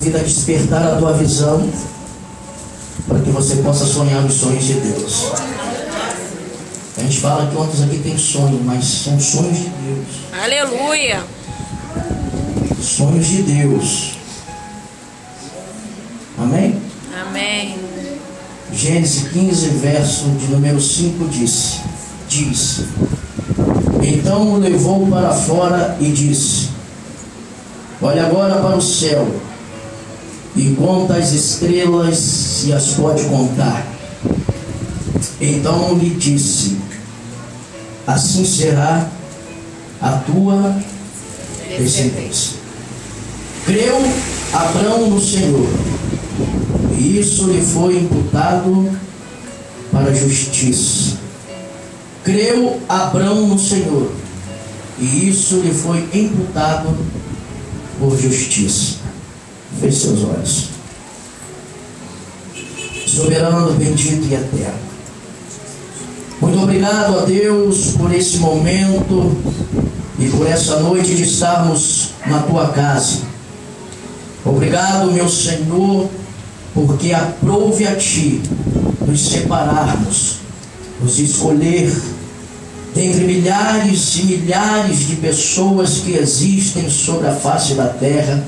vida despertar a tua visão, para que você possa sonhar os sonhos de Deus. A gente fala que quantos aqui tem sonho, mas são sonhos de Deus. Aleluia! Sonhos de Deus. Amém? Amém. Gênesis 15, verso de número 5 diz: Então o levou para fora e disse: Olha agora para o céu e conta as estrelas, se as pode contar. Então lhe disse: Assim será a tua descendência. Creu Abrão no Senhor, e isso lhe foi imputado para a justiça. Creu Abrão no Senhor, e isso lhe foi imputado por justiça. Feche seus olhos. Soberano, bendito e eterno, muito obrigado a Deus por esse momento e por essa noite de estarmos na tua casa. Obrigado, meu Senhor, porque aprouve a ti nos separarmos, nos escolher dentre milhares e milhares de pessoas que existem sobre a face da terra,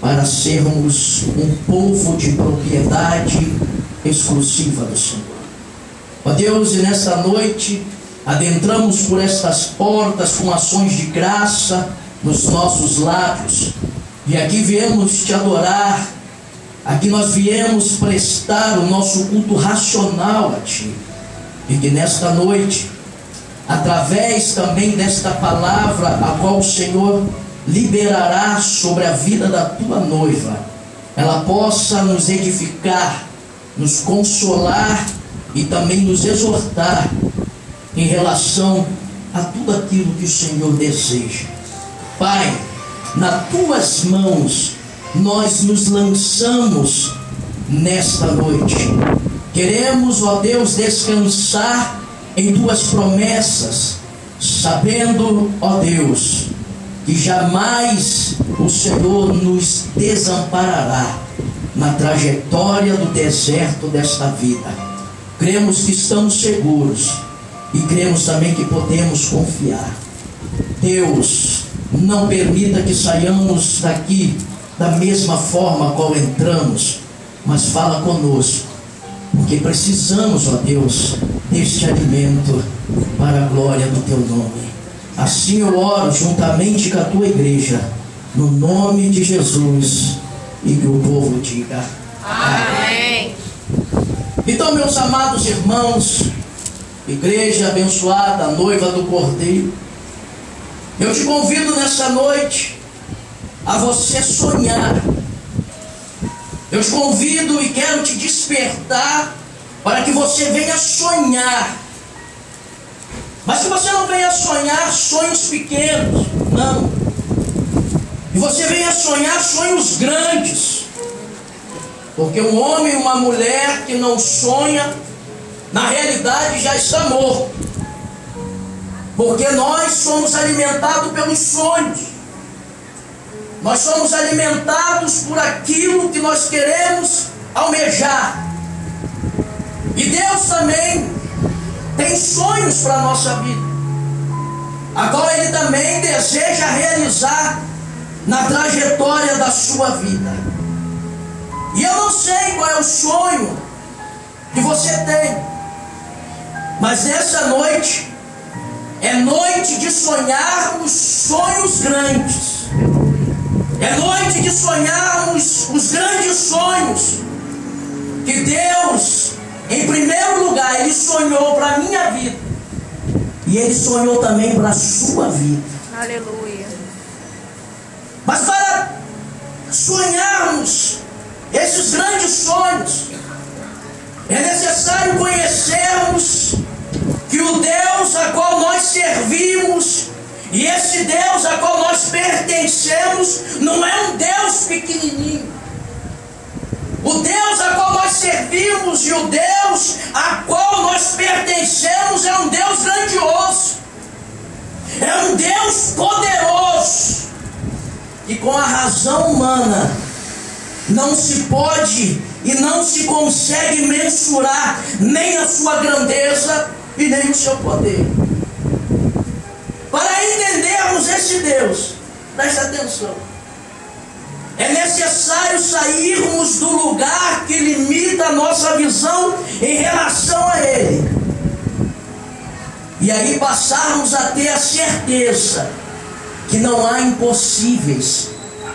para sermos um povo de propriedade exclusiva do Senhor. Ó Deus, e nesta noite adentramos por estas portas com ações de graça nos nossos lábios, e aqui viemos te adorar. Aqui nós viemos prestar o nosso culto racional a ti, e que nesta noite, através também desta palavra a qual o Senhor liberará sobre a vida da tua noiva, ela possa nos edificar, nos consolar e também nos exortar em relação a tudo aquilo que o Senhor deseja. Pai, nas tuas mãos nós nos lançamos nesta noite. Queremos, ó Deus, descansar em tuas promessas, sabendo, ó Deus, que jamais o Senhor nos desamparará na trajetória do deserto desta vida. Cremos que estamos seguros e cremos também que podemos confiar. Deus, não permita que saiamos daqui da mesma forma qual entramos, mas fala conosco, porque precisamos, ó Deus, deste alimento para a glória do teu nome. Assim eu oro juntamente com a tua igreja, no nome de Jesus, e que o povo diga amém. Então, meus amados irmãos, igreja abençoada, noiva do Cordeiro, eu te convido nessa noite a você sonhar. Eu te convido e quero te despertar para que você venha sonhar. Mas que você não venha sonhar sonhos pequenos, não. E você venha sonhar sonhos grandes. Porque um homem e uma mulher que não sonha, na realidade já está morto. Porque nós somos alimentados pelos sonhos. Nós somos alimentados por aquilo que nós queremos almejar. E Deus também tem sonhos para a nossa vida, a qual Ele também deseja realizar na trajetória da sua vida. E eu não sei qual é o sonho que você tem, mas nessa noite é noite de sonharmos sonhos grandes. É noite de sonharmos os grandes sonhos que Deus, em primeiro lugar, Ele sonhou para a minha vida, e Ele sonhou também para a sua vida. Aleluia. Mas para sonharmos esses grandes sonhos, é necessário conhecermos que o Deus a qual nós servimos, e esse Deus a qual nós pertencemos, não é um Deus pequenininho. O Deus a qual nós servimos e o Deus a qual nós pertencemos é um Deus grandioso, é um Deus poderoso, que com a razão humana não se pode e não se consegue mensurar nem a sua grandeza e nem o seu poder. Para entendermos esse Deus, preste atenção, é necessário sairmos do lugar que limita a nossa visão em relação a Ele, e aí passarmos a ter a certeza que não há impossíveis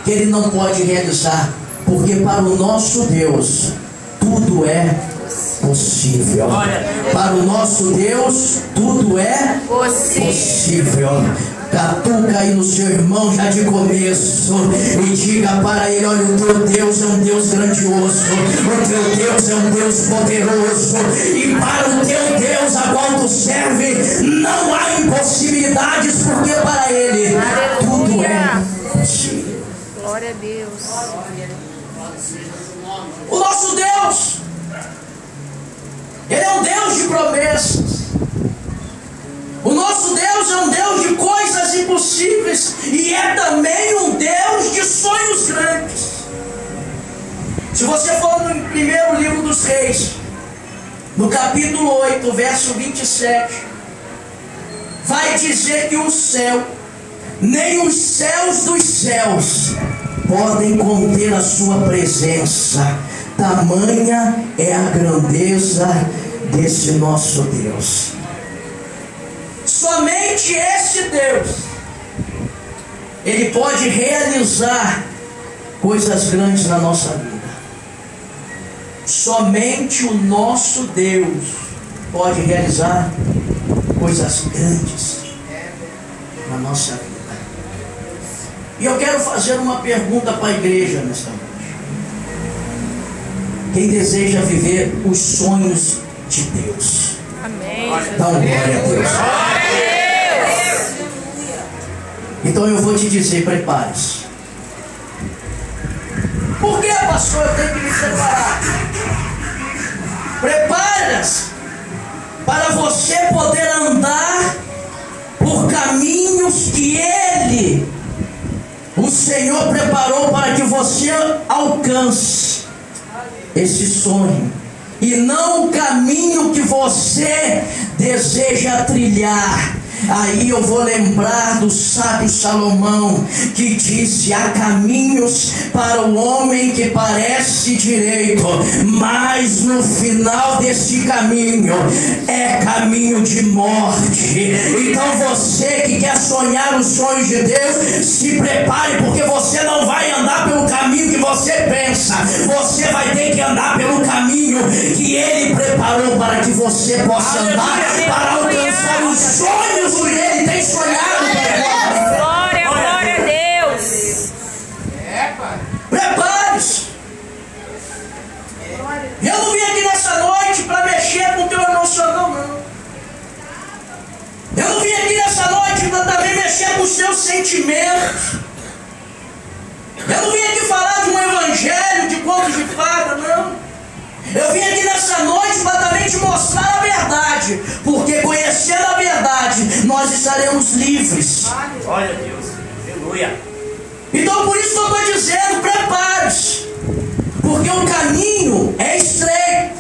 que Ele não pode realizar, porque para o nosso Deus tudo é possível. Para o nosso Deus tudo é possível. Catuca aí no seu irmão já de começo e diga para ele: olha, o teu Deus é um Deus grandioso, o teu Deus é um Deus poderoso, e para o teu Deus a qual tu serve não há impossibilidades, porque para Ele tudo é possível. Glória a Deus. O nosso Deus, Ele é um Deus de promessas. O nosso Deus é um Deus de coisas impossíveis e é também um Deus de sonhos grandes. Se você for no primeiro livro dos Reis, no capítulo 8, verso 27, vai dizer que o céu, nem os céus dos céus, podem conter a sua presença. Tamanha é a grandeza desse nosso Deus. Somente esse Deus, Ele pode realizar coisas grandes na nossa vida. Somente o nosso Deus pode realizar coisas grandes na nossa vida. E eu quero fazer uma pergunta para a igreja nesta noite. Quem deseja viver os sonhos de Deus? Amém. Dá uma glória a Deus. Então eu vou te dizer, prepare-se. Por que, pastor, eu tenho que me preparar? Prepare-se para você poder andar por caminhos que Ele, o Senhor, preparou para que você alcance esse sonho, e não o caminho que você deseja trilhar. Aí eu vou lembrar do sábio Salomão, que disse: há caminhos para o homem que parece direito, mas no final desse caminho é caminho de morte. Então você que quer sonhar os sonhos de Deus, se prepare, porque você não vai andar pelo caminho que você pensa, você vai ter que andar pelo caminho que Ele preparou para que você possa andar, para alcançar os sonhos que Ele tem sonhado. Glória, glória a Deus. Prepare-se. Eu não vim aqui nessa noite para mexer com o teu emocional, não. Eu não vim aqui nessa noite para também mexer com os teus sentimentos. Eu não vim aqui falar de um evangelho de contos de fada, não. Eu vim aqui nessa noite para também te mostrar a verdade, porque conhecendo a verdade, nós estaremos livres. Glória a Deus, aleluia. Então por isso que eu estou dizendo, prepare-se, porque o caminho é estreito,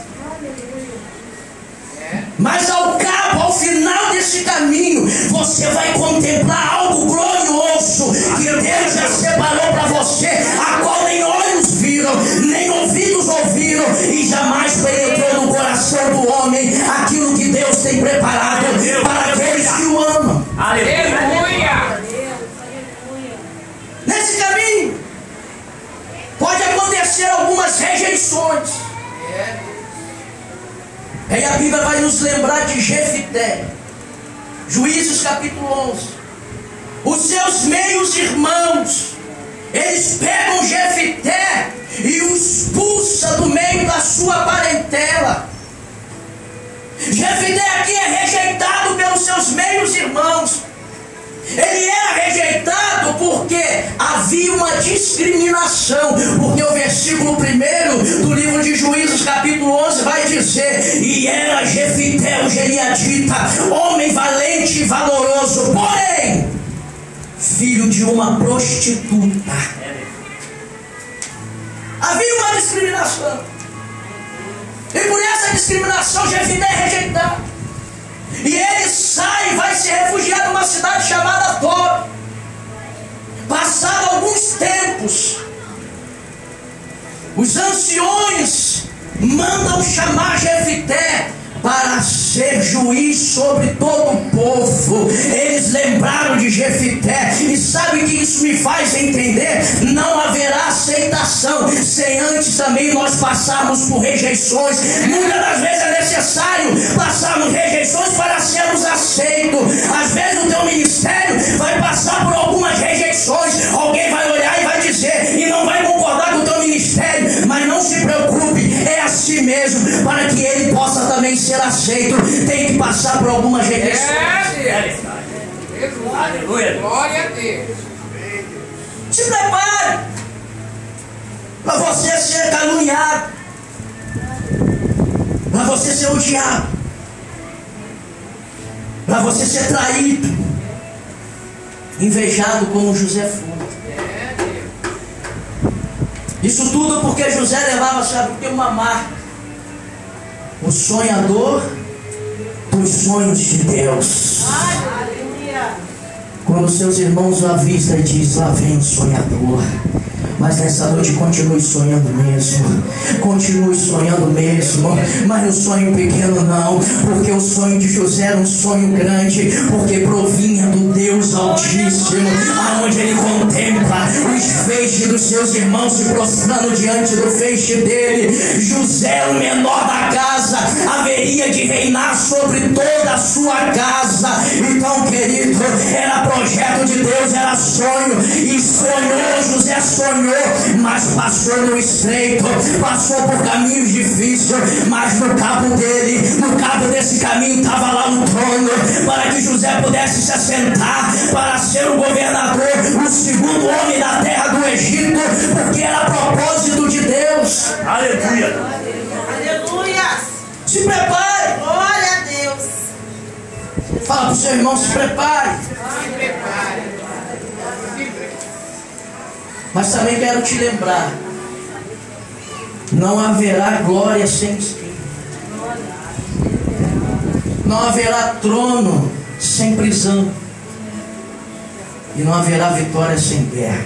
mas ao cabo, ao final desse caminho, você vai contemplar algo glorioso que Deus já separou para você, a qual nem olhos viram, nem ouvidos ouviram, e jamais penetrou no coração do homem aquilo que Deus tem preparado para aqueles que o amam. Aleluia. Nesse caminho pode acontecer algumas rejeições. Aí a Bíblia vai nos lembrar de Jefité, Juízes capítulo 11. Os seus meios irmãos, eles pegam Jefité e o expulsam do meio da sua parentela. Jefité aqui é rejeitado pelos seus meios irmãos. Ele era rejeitado porque havia uma discriminação, porque o versículo 1 do livro de Juízes capítulo 11 vai dizer: e era Jefité o Gileadita, homem valente e valoroso, porém filho de uma prostituta. Havia discriminação. E por essa discriminação, Jefité é rejeitado. E ele sai e vai se refugiar numa cidade chamada Tob. Passado alguns tempos, os anciões mandam chamar Jefité para ser juiz sobre todo o povo. Eles lembraram de Jefité. E sabe que isso me faz entender? Não haverá aceitação sem antes também nós passarmos por rejeições. Muitas das vezes é necessário passarmos rejeições para sermos aceitos. Às vezes o teu ministério vai passar por algumas rejeições. Alguém vai olhar e vai dizer, e não vai concordar com o teu ministério, mas não se preocupe, é assim mesmo. Para que ele possa também ser aceito, tem que passar por algumas rejeições. Aleluia. Glória a Deus. Se prepare para você ser caluniado, para você ser odiado, para você ser traído, invejado como José foi. Isso tudo porque José levava, sabe, porque uma marca. O sonhador dos sonhos de Deus. Quando seus irmãos o avistam e diz, lá vem o sonhador. Mas nessa noite continue sonhando mesmo. Continue sonhando mesmo. Mas no sonho pequeno não. Porque o sonho de José era um sonho grande. Porque provinha do Deus Altíssimo. Aonde ele contempla os feixes dos seus irmãos se prostrando diante do feixe dele. José, o menor da casa, haveria de reinar sobre toda a sua casa. Então, querido, era projeto de Deus, era sonho. E sonhou, José sonhou. Mas passou no estreito, passou por caminhos difíceis, mas no cabo dele, no cabo desse caminho estava lá um trono, para que José pudesse se assentar, para ser o governador, o segundo homem da terra do Egito, porque era propósito de Deus. Aleluia. Aleluia. Se prepare. Glória a Deus. Fala para o seu irmão, se prepare. Se prepare. Mas também quero te lembrar, não haverá glória sem espinho. Não haverá trono sem prisão. E não haverá vitória sem guerra.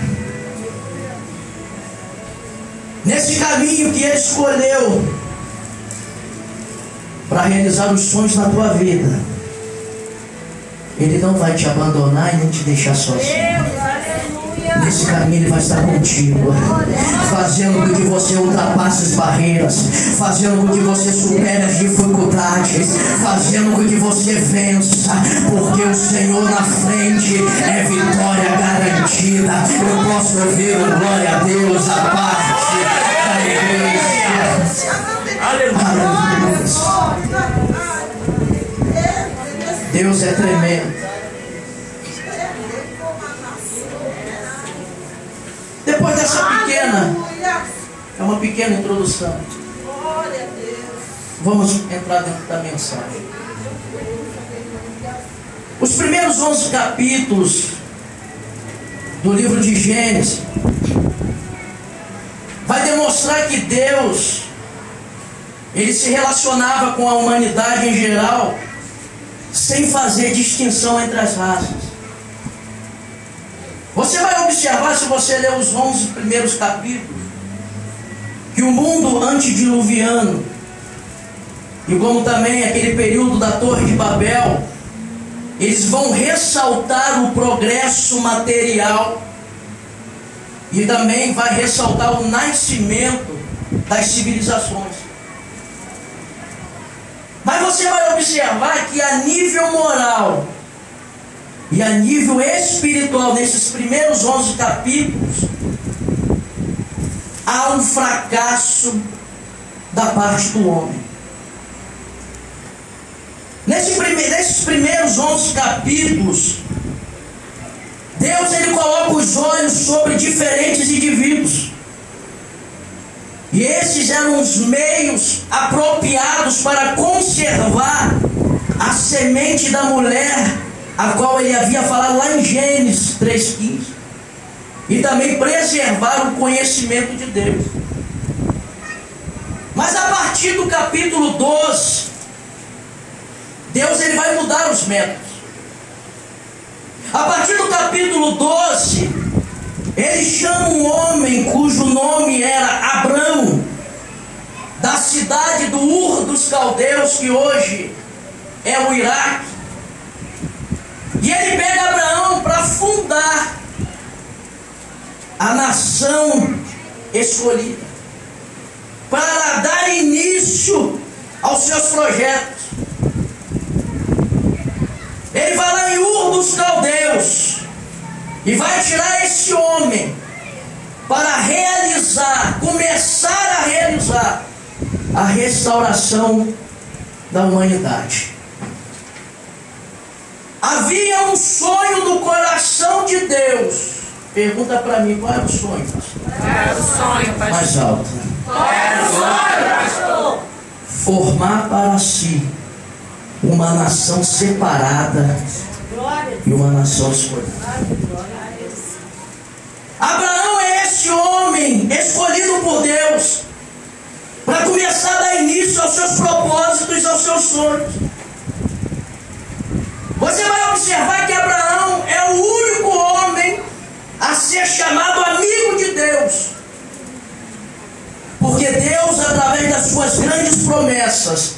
Nesse caminho que ele escolheu para realizar os sonhos na tua vida, ele não vai te abandonar e nem te deixar sozinho. Nesse caminho ele vai estar contigo, fazendo com que você ultrapasse as barreiras, fazendo com que você supere as dificuldades, fazendo com que você vença, porque o Senhor na frente é vitória garantida. Eu posso ouvir um glória a Deus a parte da igreja. Aleluia. Deus é tremendo. Depois dessa pequena, é uma pequena introdução. Vamos entrar dentro da mensagem. Os primeiros 11 capítulos do livro de Gênesis vai demonstrar que Deus, ele se relacionava com a humanidade em geral, sem fazer distinção entre as raças. Você vai observar, se você ler os 11 primeiros capítulos, que o mundo antediluviano, e como também aquele período da Torre de Babel, eles vão ressaltar o progresso material, e também vai ressaltar o nascimento das civilizações. Mas você vai observar que a nível moral e a nível espiritual, nesses primeiros 11 capítulos, há um fracasso da parte do homem. Nesses primeiros 11 capítulos, Deus ele coloca os olhos sobre diferentes indivíduos. E esses eram os meios apropriados para conservar a semente da mulher, a qual ele havia falado lá em Gênesis 3,15. E também preservar o conhecimento de Deus. partir do capítulo 12, Deus ele vai mudar os métodos. A partir do capítulo 12, ele chama um homem cujo nome era Abrão, da cidade do Ur dos Caldeus, que hoje é o Iraque. E ele pega Abraão para fundar a nação escolhida, para dar início aos seus projetos. Ele vai lá em Ur dos Caldeus e vai tirar esse homem para começar a realizar a restauração da humanidade. Havia um sonho no coração de Deus. Pergunta para mim, qual era o sonho, pastor? Qual era o sonho, pastor? Mais alto. Qual era o sonho, pastor? Formar para si uma nação separada e uma nação escolhida. Abraão é esse homem escolhido por Deus para começar a dar início aos seus propósitos, aos seus sonhos. Você vai observar que Abraão é o único homem a ser chamado amigo de Deus, porque Deus, através das suas grandes promessas,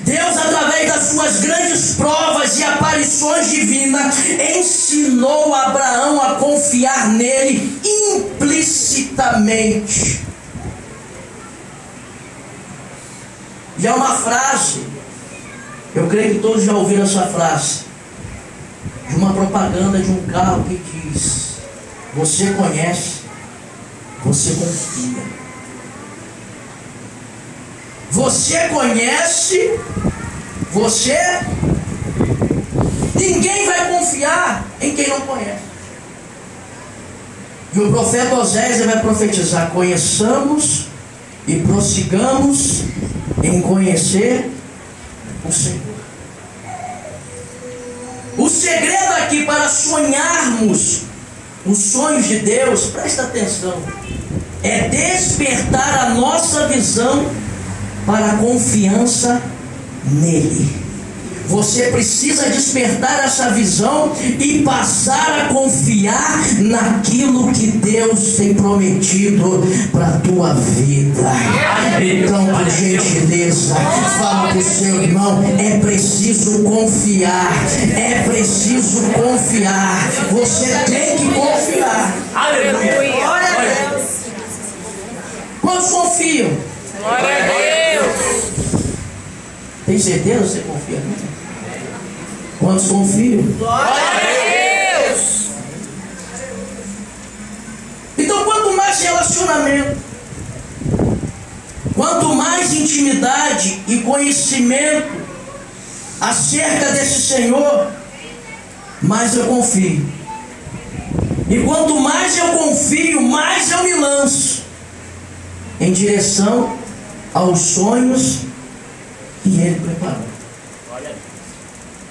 Deus, através das suas grandes provas e aparições divinas, ensinou Abraão a confiar nele implicitamente. E é uma frase, eu creio que todos já ouviram essa frase, de uma propaganda de um carro que diz: você conhece, você confia. Você conhece, ninguém vai confiar em quem não conhece. E o profeta Oséias vai profetizar: conheçamos e prossigamos em conhecer o Senhor. O segredo aqui para sonharmos os sonhos de Deus, presta atenção, é despertar a nossa visão para a confiança nele. Você precisa despertar essa visão e passar a confiar naquilo que Deus tem prometido para a tua vida. Então, por gentileza, fala para o seu irmão: é preciso confiar, é preciso confiar. Você tem que confiar. Aleluia. Glória a Deus. Quantos confiam? Glória a Deus. Tem certeza que você confia nele? Quantos confiam? Glória a Deus. Então, quanto mais relacionamento, quanto mais intimidade e conhecimento acerca desse Senhor, mais eu confio. E quanto mais eu confio, mais eu me lanço em direção aos sonhos que Ele preparou.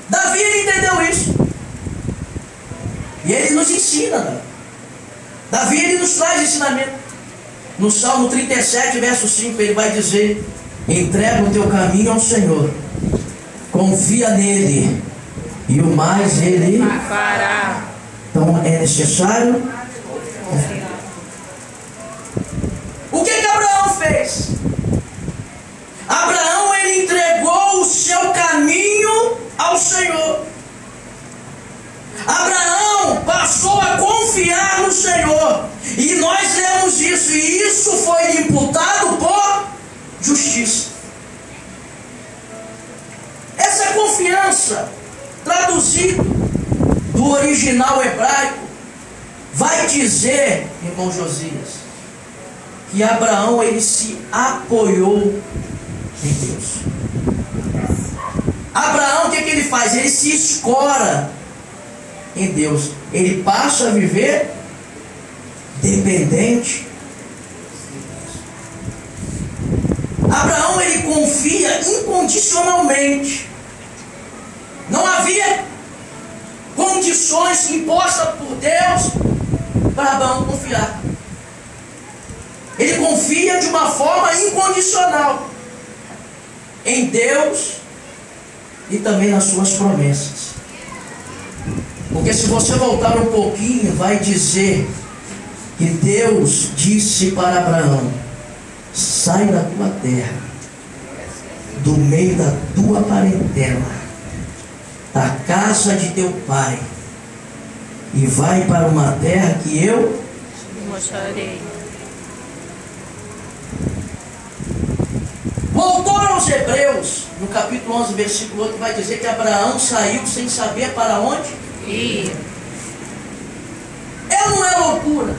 Davi, ele entendeu isso. E ele nos ensina. Davi, ele nos traz ensinamento. No Salmo 37, verso 5, ele vai dizer: entrega o teu caminho ao Senhor, confia nele, e o mais ele Fará. Então é necessário. O que Abraão fez? Abraão, ele entregou o seu caminho ao Senhor. Abraão passou a confiar no Senhor. E nós lemos isso. E isso foi imputado por justiça. Essa confiança, traduzido do original hebraico, vai dizer, irmão Josias, que Abraão, ele se apoiou em Deus. Abraão, o que ele faz? Ele se escora em Deus. Ele passa a viver dependente. Abraão, ele confia incondicionalmente. Não havia condições impostas por Deus para Abraão confiar. Ele confia de uma forma incondicional. em Deus e também nas suas promessas. Porque se você voltar um pouquinho, vai dizer que Deus disse para Abraão: sai da tua terra, do meio da tua parentela, da casa de teu pai, e vai para uma terra que eu mostrarei. O autor aos Hebreus, no capítulo 11, versículo 8, vai dizer que Abraão saiu sem saber para onde E não é loucura.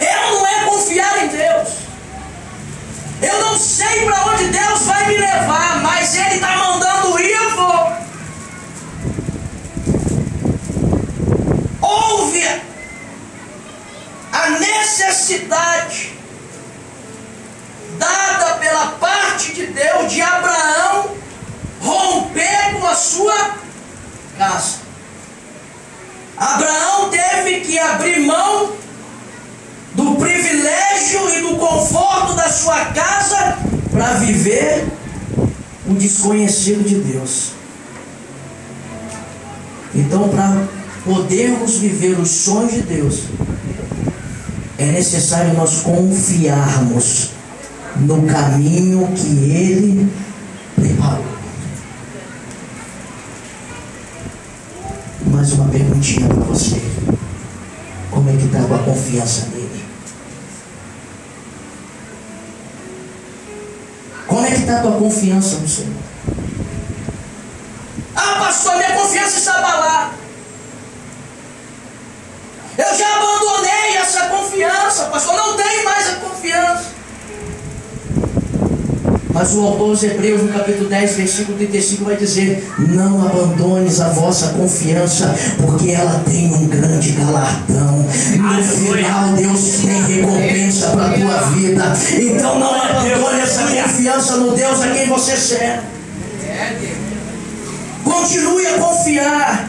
Não é confiar em Deus. Eu não sei para onde Deus vai me levar, mas Ele está mandando ir, eu vou. Houve a necessidade dada pela parte de Deus de Abraão romper com a sua casa. Abraão teve que abrir mão do privilégio e do conforto da sua casa para viver o desconhecido de Deus. Então, para podermos viver os sonhos de Deus, é necessário nós confiarmos no caminho que Ele preparou. Mais uma perguntinha para você: como é que está a tua confiança nele? Como é que está a tua confiança no Senhor? Ah, pastor, minha confiança está abalada. Eu já abandonei essa confiança, pastor, não tenho mais a confiança. Mas o autor dos Hebreus, no capítulo 10, versículo 35, vai dizer: não abandones a vossa confiança, porque ela tem um grande galardão. No final, Deus tem recompensa para a tua vida. Então não abandone essa confiança no Deus a quem você serve. Continue a confiar.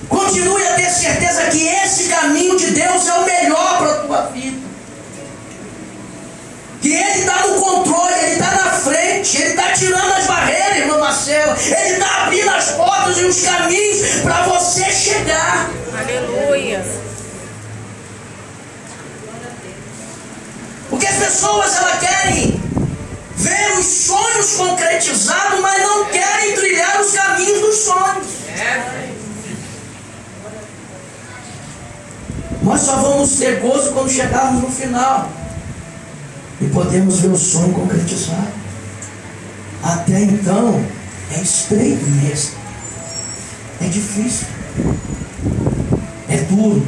Continue a ter certeza que esse caminho de Deus é o melhor para a tua vida. Que Ele está no controle, Ele está na frente, Ele está tirando as barreiras, irmão Marcelo. Ele está abrindo as portas e os caminhos para você chegar. aleluia. Porque as pessoas, elas querem ver os sonhos concretizados, mas não querem trilhar os caminhos dos sonhos. Nós só vamos ter gozo quando chegarmos no final e podemos ver o sonho concretizado. Até então é estreito mesmo, é difícil, é duro,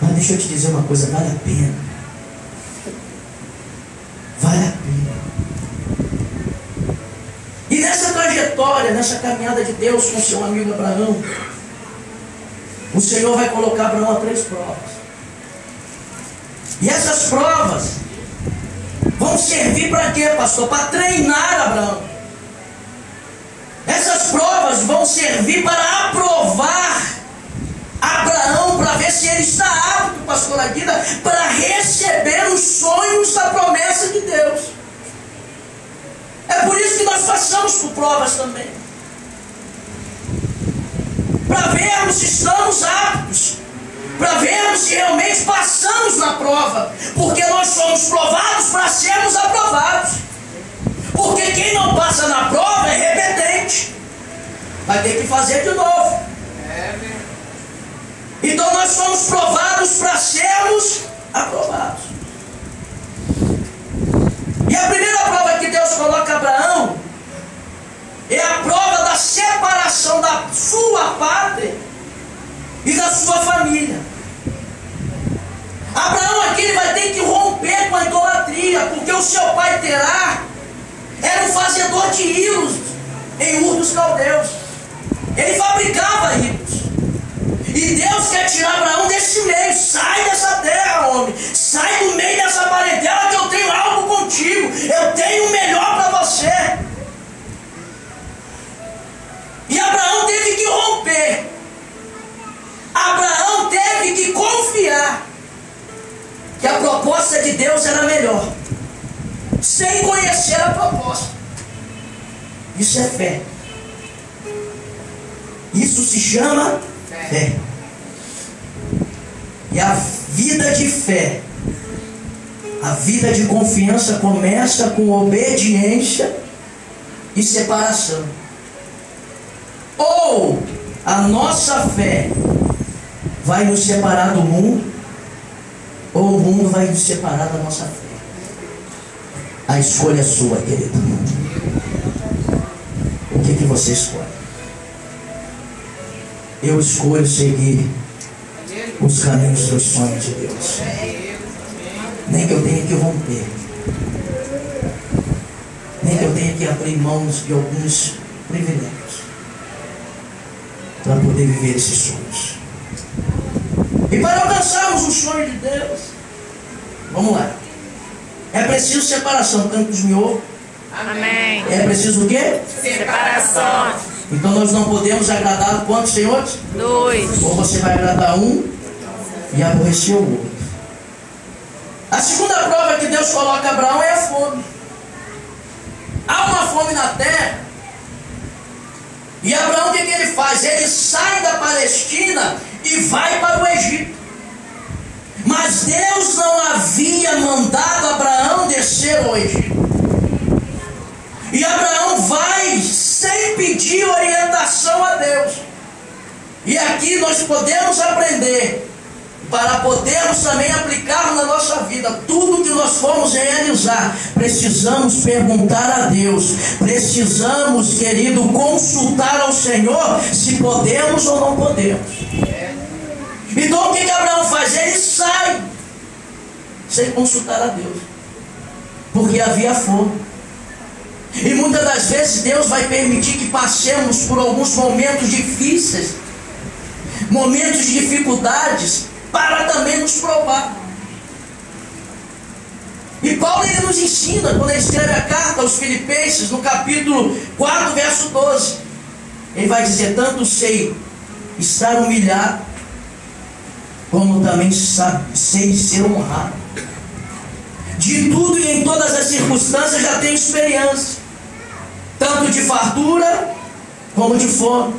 mas deixa eu te dizer uma coisa: vale a pena, vale a pena. E nessa trajetória, nessa caminhada de Deus com seu amigo Abraão, o Senhor vai colocar Abraão a 3 provas. E essas provas vão servir para quê, pastor? Para treinar Abraão. Essas provas vão servir para aprovar Abraão, para ver se ele está apto, pastor, na vida, para receber os sonhos da promessa de Deus. É por isso que nós passamos por provas também, para vermos se estamos aptos, para vermos se realmente passamos na prova, porque nós somos provados para sermos aprovados. Porque quem não passa na prova é repetente, vai ter que fazer de novo. Então nós somos provados para sermos aprovados. E a primeira prova que Deus coloca a Abraão é a prova da separação da sua pátria e da sua família. Abraão aqui ele vai ter que romper com a idolatria, porque o seu pai Terá era um fazedor de ídolos em Ur dos Caldeus. Ele fabricava ídolos. E Deus quer tirar Abraão desse meio. Sai dessa terra, homem. Sai do meio dessa parentela, que eu tenho algo contigo. Eu tenho o melhor para você. E Abraão teve que romper. Abraão teve que confiar que a proposta de Deus era melhor. sem conhecer a proposta. Isso é fé. Isso se chama fé. E a vida de fé, a vida de confiança começa com obediência e separação. Ou a nossa fé vai nos separar do mundo, ou o mundo vai nos separar da nossa fé. A escolha é sua, querido. O que você escolhe? Eu escolho seguir os caminhos dos sonhos de Deus. Nem que eu tenha que romper, nem que eu tenha que abrir mãos de alguns privilégios para poder viver esses sonhos. E para alcançarmos os sonhos de Deus, vamos lá, é preciso separação. Campos me ouve? Amém. É preciso o quê? Separação. Então nós não podemos agradar quantos senhores? 2. Ou você vai agradar um e aborrecer o outro. A segunda prova que Deus coloca a Abraão é a fome. Há uma fome na terra. E Abraão, o que ele faz? Ele sai da Palestina e vai para o Egito. Mas Deus não havia mandado Abraão descer ao Egito. E Abraão vai sem pedir orientação a Deus. E aqui nós podemos aprender, para podermos também aplicar na nossa vida tudo que nós formos realizar. Precisamos perguntar a Deus, precisamos, querido, consultar ao Senhor se podemos ou não podemos. Então o que Abraão faz? Ele sai sem consultar a Deus, porque havia fome. E muitas das vezes Deus vai permitir que passemos por alguns momentos difíceis, momentos de dificuldades, para também nos provar. E Paulo ele nos ensina, quando ele escreve a carta aos Filipenses, no capítulo 4, verso 12, ele vai dizer: tanto sei estar humilhado, como também sei ser honrado. De tudo e em todas as circunstâncias já tenho experiência, tanto de fartura como de fome,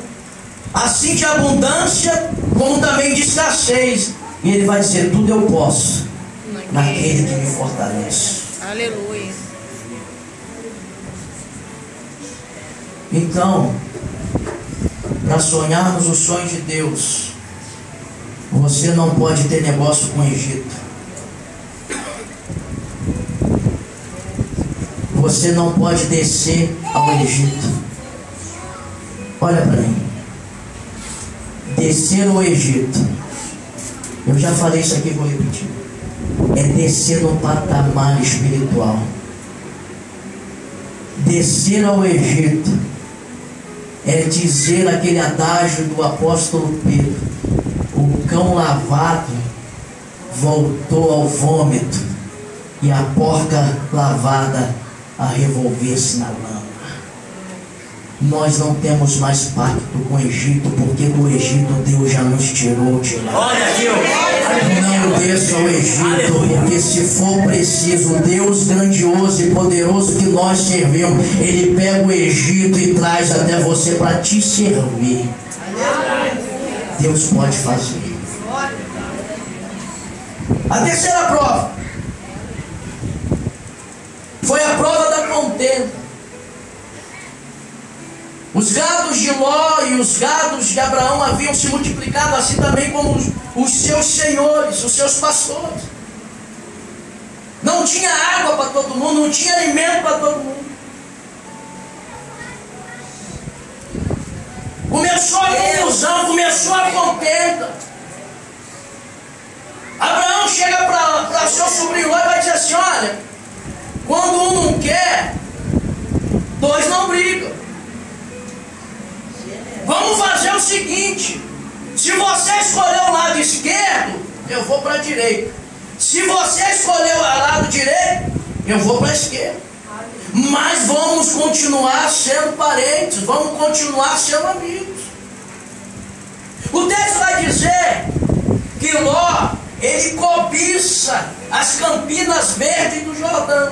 assim de abundância como também de escassez. E ele vai dizer: tudo eu posso naquele que me fortalece. Aleluia. Então, para sonharmos os sonhos de Deus, você não pode ter negócio com o Egito. Você não pode descer ao Egito. Olha para mim. Descer ao Egito, eu já falei isso aqui, vou repetir, é descer no patamar espiritual. Descer ao Egito é dizer aquele adágio do apóstolo Pedro: o cão lavado voltou ao vômito e a porca lavada a revolver-se na lama. Nós não temos mais pacto com o Egito, porque do Egito Deus já nos tirou de lá. Não desça ao Egito, porque se for preciso, o Deus grandioso e poderoso que nós servimos, Ele pega o Egito e traz até você para te servir. Deus pode fazer. A terceira prova foi a prova da contenda. Os gados de Ló e os gados de Abraão haviam se multiplicado, assim também como os seus senhores, os seus pastores. Não tinha água para todo mundo, não tinha alimento para todo mundo. Começou a confusão, começou a contenda. Abraão chega para seu sobrinho Ló e vai dizer assim: olha, quando um não quer, dois não brigam. Vamos fazer o seguinte: se você escolher o lado esquerdo, eu vou para a direita. Se você escolher o lado direito, eu vou para a esquerda. Mas vamos continuar sendo parentes, vamos continuar sendo amigos. O texto vai dizer que Ló, ele cobiça as campinas verdes do Jordão.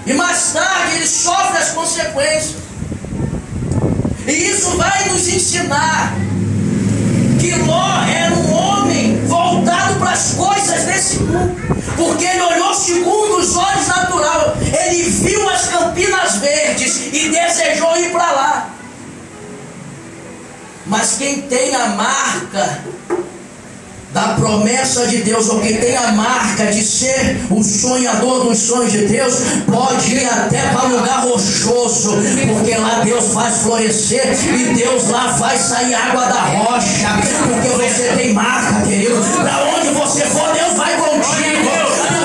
E mais tarde ele sofre as consequências. E isso vai nos ensinar que Ló era um homem voltado para as coisas desse mundo, porque ele olhou segundo os olhos naturais. Ele viu as Campinas Verdes e desejou ir para lá. Mas quem tem a marca da promessa de Deus, ou quem tem a marca de ser o sonhador dos sonhos de Deus, pode ir até para um lugar rochoso, porque lá Deus faz florescer e Deus lá faz sair água da rocha, porque você tem marca, querido. Para onde você for, Deus vai contigo,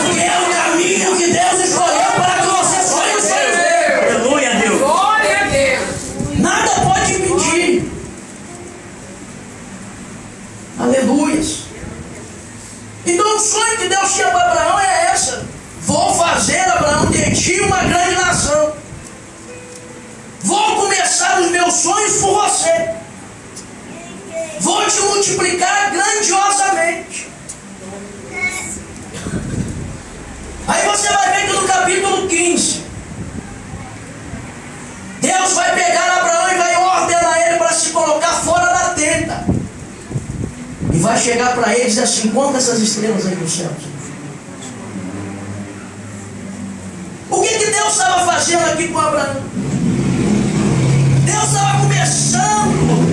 porque é o caminho que Deus escolheu para que você sonhe os sonhos dele. Aleluia, Deus. Glória a Deus. Nada pode impedir. Aleluia. Então o sonho que Deus tinha para Abraão é essa: vou fazer, Abraão, de ti uma grande nação. Vou começar os meus sonhos por você. Vou te multiplicar grandiosamente. Aí você vai ver que no capítulo 15 Deus vai pegar Abraão e vai ordenar ele para se colocar fora da tenda. E vai chegar para ele e dizer assim: conta essas estrelas aí nos céus. O que Deus estava fazendo aqui com Abraão? Deus estava começando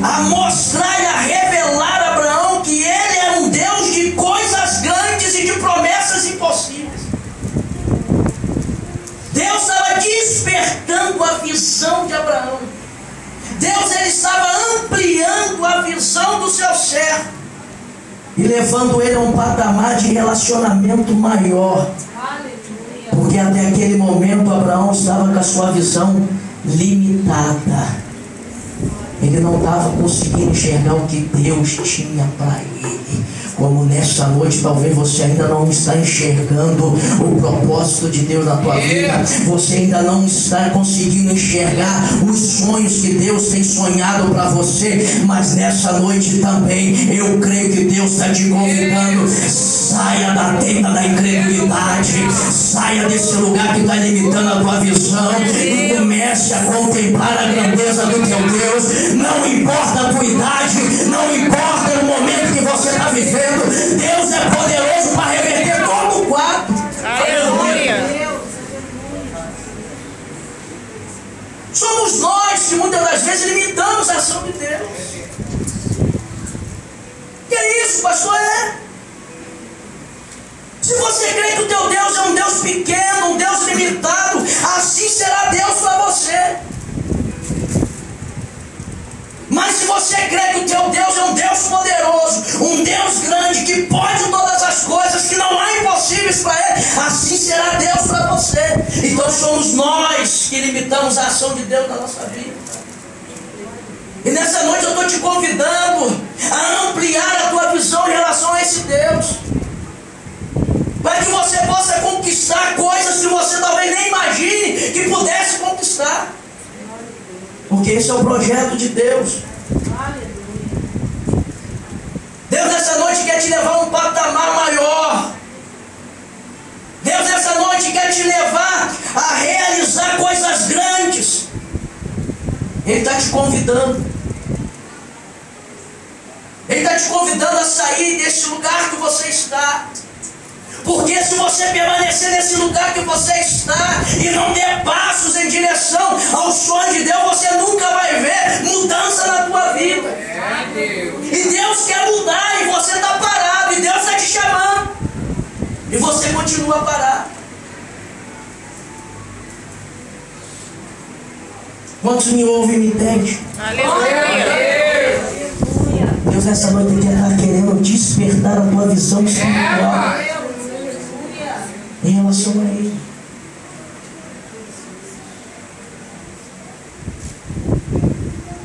a mostrar e a revelar a Abraão que ele era um Deus de coisas grandes e de promessas impossíveis. Deus estava despertando a visão de Abraão. Deus ele estava ampliando a visão do seu servo e levando ele a um patamar de relacionamento maior. Porque até aquele momento Abraão estava com a sua visão limitada. Ele não estava conseguindo enxergar o que Deus tinha para ele. Como nesta noite talvez você ainda não está enxergando o propósito de Deus na tua vida. Você ainda não está conseguindo enxergar os sonhos que Deus tem sonhado para você. Mas nessa noite também eu creio que Deus está te convidando. Saia da tenda da incredulidade. Saia desse lugar que está limitando a tua visão e comece a contemplar a grandeza do teu Deus. Não importa a tua idade, não importa o momento que você está vivendo, Deus é poderoso para reverter todo o quadro. Aleluia. Somos nós que muitas das vezes limitamos a ação de Deus. Que é isso, pastor? Se você crê que o teu Deus é um Deus pequeno, um Deus limitado, assim será Deus para você. Mas se você crê que o teu Deus é um Deus poderoso, um Deus grande, que pode todas as coisas, que não há impossíveis para Ele, assim será Deus para você. Então somos nós que limitamos a ação de Deus na nossa vida. E nessa noite eu estou te convidando a ampliar a tua visão em relação a esse Deus, para que você possa conquistar coisas que você talvez nem imagine que pudesse conquistar. Porque esse é o projeto de Deus. Deus nessa noite quer te levar a um patamar maior. Deus nessa noite quer te levar a realizar coisas grandes. Ele está te convidando. Ele está te convidando a sair desse lugar que você está. Porque se você permanecer nesse lugar que você está e não der passos em direção ao sonho de Deus, você nunca vai ver mudança na tua vida. E Deus quer mudar e você está parado. E Deus está te chamando. E você continua parado. Quantos me ouvem e me entendem? Aleluia. Deus nessa noite está querendo despertar a tua visão espiritual em relação a Ele.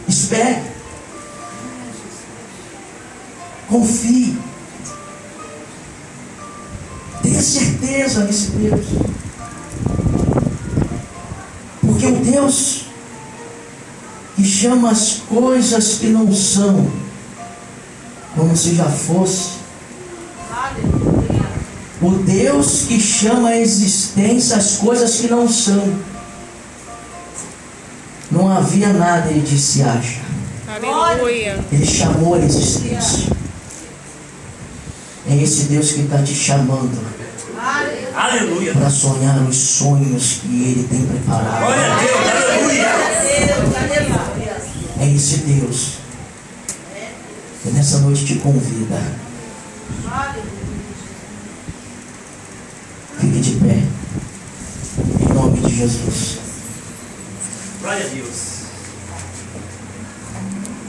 Espere. Confie. Tenha certeza nesse Deus. Porque o Deus que chama as coisas que não são como se já fosse, O Deus que chama à existência as coisas que não são. Não havia nada, ele disse: haja. Aleluia. Ele chamou a existência. É esse Deus que está te chamando Aleluia. para sonhar os sonhos que Ele tem preparado. Glória a Deus. Aleluia. É esse Deus que nessa noite te convida. Fique de pé, em nome de Jesus. Glória a Deus.